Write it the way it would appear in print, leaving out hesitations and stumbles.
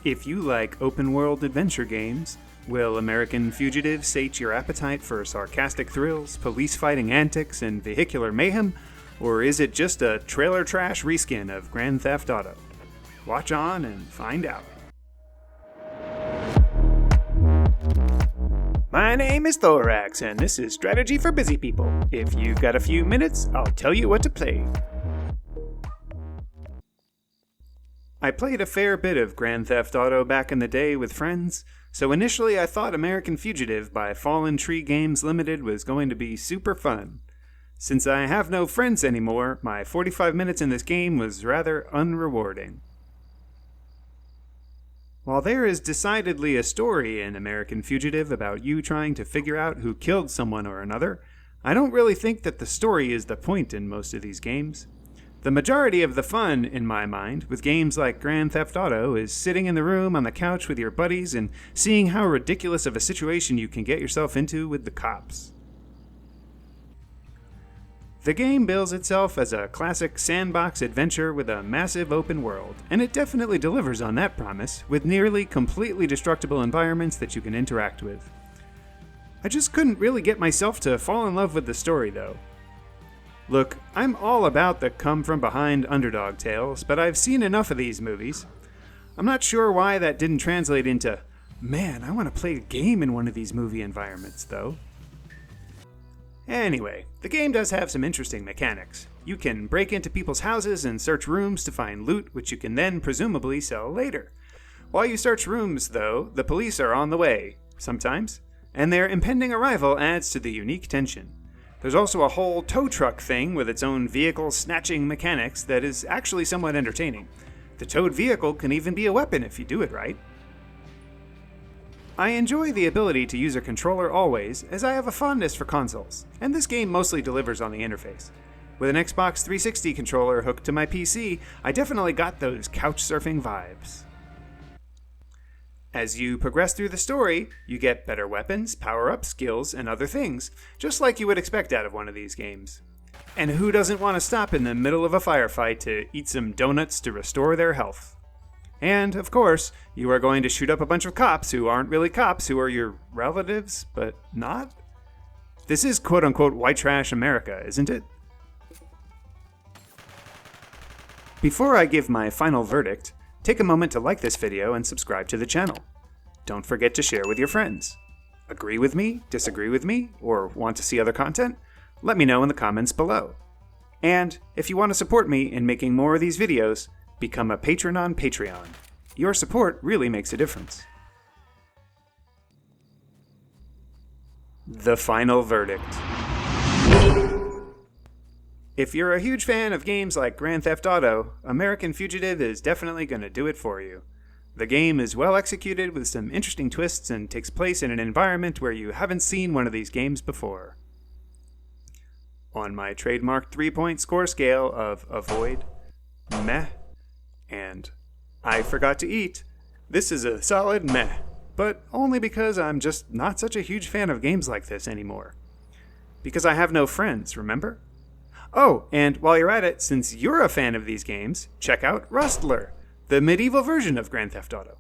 If you like open-world adventure games, will American Fugitive sate your appetite for sarcastic thrills, police-fighting antics, and vehicular mayhem? Or is it just a trailer trash reskin of Grand Theft Auto? Watch on and find out. My name is Thoraxe, and this is Strategy for Busy People. If you've got a few minutes, I'll tell you what to play. I played a fair bit of Grand Theft Auto back in the day with friends, so initially I thought American Fugitive by Fallen Tree Games Ltd was going to be super fun. Since I have no friends anymore, my 45 minutes in this game was rather unrewarding. While there is decidedly a story in American Fugitive about you trying to figure out who killed someone or another, I don't really think that the story is the point in most of these games. The majority of the fun, in my mind, with games like Grand Theft Auto is sitting in the room on the couch with your buddies and seeing how ridiculous of a situation you can get yourself into with the cops. The game bills itself as a classic sandbox adventure with a massive open world, and it definitely delivers on that promise with nearly completely destructible environments that you can interact with. I just couldn't really get myself to fall in love with the story, though. Look, I'm all about the come-from-behind underdog tales, but I've seen enough of these movies. I'm not sure why that didn't translate into, man, I want to play a game in one of these movie environments, though. Anyway, the game does have some interesting mechanics. You can break into people's houses and search rooms to find loot, which you can then presumably sell later. While you search rooms, though, the police are on the way, sometimes, and their impending arrival adds to the unique tension. There's also a whole tow truck thing with its own vehicle snatching mechanics that is actually somewhat entertaining. The towed vehicle can even be a weapon if you do it right. I enjoy the ability to use a controller always, as I have a fondness for consoles, and this game mostly delivers on the interface. With an Xbox 360 controller hooked to my PC, I definitely got those couch surfing vibes. As you progress through the story, you get better weapons, power-ups, skills, and other things, just like you would expect out of one of these games. And who doesn't want to stop in the middle of a firefight to eat some donuts to restore their health? And, of course, you are going to shoot up a bunch of cops who aren't really cops, who are your relatives, but not? This is quote-unquote white trash America, isn't it? Before I give my final verdict, take a moment to like this video and subscribe to the channel. Don't forget to share with your friends. Agree with me, disagree with me, or want to see other content? Let me know in the comments below. And if you want to support me in making more of these videos, become a patron on Patreon. Your support really makes a difference. The final verdict. If you're a huge fan of games like Grand Theft Auto, American Fugitive is definitely going to do it for you. The game is well executed with some interesting twists and takes place in an environment where you haven't seen one of these games before. On my trademark 3-point score scale of avoid, meh, and I forgot to eat, this is a solid meh, but only because I'm just not such a huge fan of games like this anymore. Because I have no friends, remember? Oh, and while you're at it, since you're a fan of these games, check out Rustler, the medieval version of Grand Theft Auto.